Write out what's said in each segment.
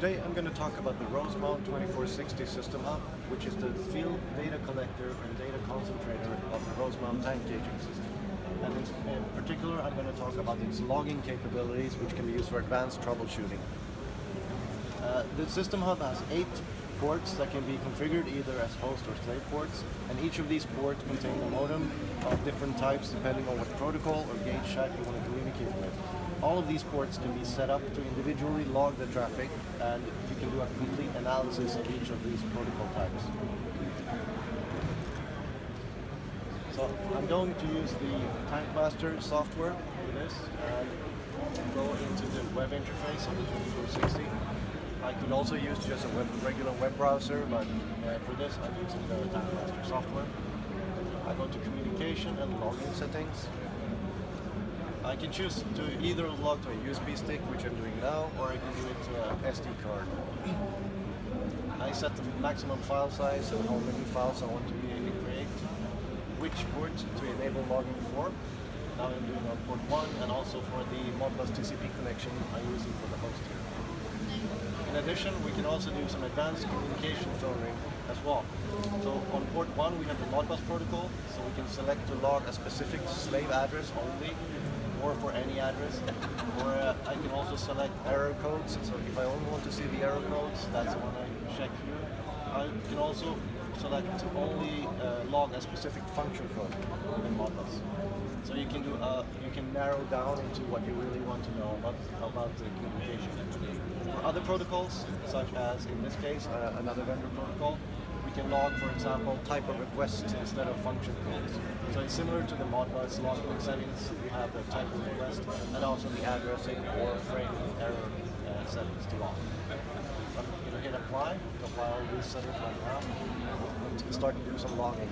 Today I'm going to talk about the Rosemount 2460 System Hub, which is the field data collector and data concentrator of the Rosemount tank gauging system. And in particular, I'm going to talk about its logging capabilities, which can be used for advanced troubleshooting. The System Hub has 8 ports that can be configured either as host or slave ports, and each of these ports contain a modem of different types depending on what protocol or gauge type you want to communicate with. All of these ports can be set up to individually log the traffic, and you can do a complete analysis of each of these protocol types. So I'm going to use the TankMaster software for this and go into the web interface of the 2460. I could also use just a regular web browser, but for this I'm using the TankMaster software. I go to communication and login settings. I can choose to either log to a USB stick, which I'm doing now, or I can do it to an SD card. I set the maximum file size and how many files I want to create, which port to enable logging for. Now I'm doing on port 1, and also for the Modbus TCP connection I'm using for the host here. In addition, we can also do some advanced communication filtering as well. So on port 1 we have the Modbus protocol, so we can select to log a specific slave address only, or for any address. Or I can also select error codes, so if I only want to see the error codes, that's the one I check here. I can also select to only log a specific function code in Modbus. So you can do you can narrow down into what you really want to know about the communication. For other protocols, such as in this case another vendor protocol, we can log, for example, type of request instead of function codes. So it's similar to the Modbus logbook settings. We have the type of request and also the addressing or frame error settings to log. So I'm going to hit apply to apply all these settings right now and start to do some logging.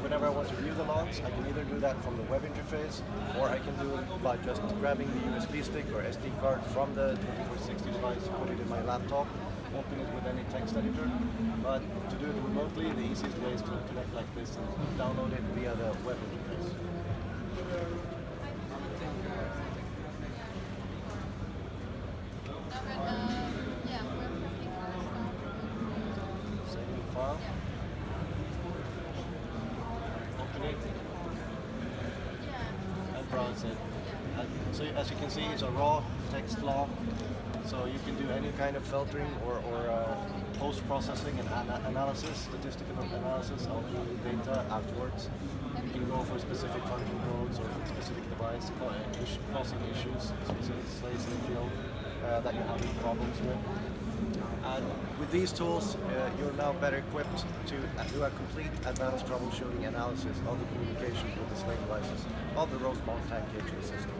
Whenever I want to view the logs, I can either do that from the web interface, or I can do it by just grabbing the USB stick or SD card from the 2460 device, put it in my laptop, open it with any text editor. But to do it remotely, the easiest way is to connect like this and download it via the web interface. Saving the file. And browse it. So as you can see, it's a raw text log, so you can do any kind of filtering or post-processing and analysis, statistical analysis of the data afterwards. You can go for specific function codes or specific device causing issues, specific slates in the field that you're having problems with. And with these tools, you're now better equipped to do a complete advanced troubleshooting analysis of the communications with the slave devices of the Rosemount tank gauging system.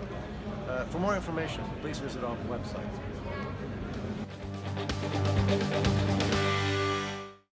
For more information, please visit our website.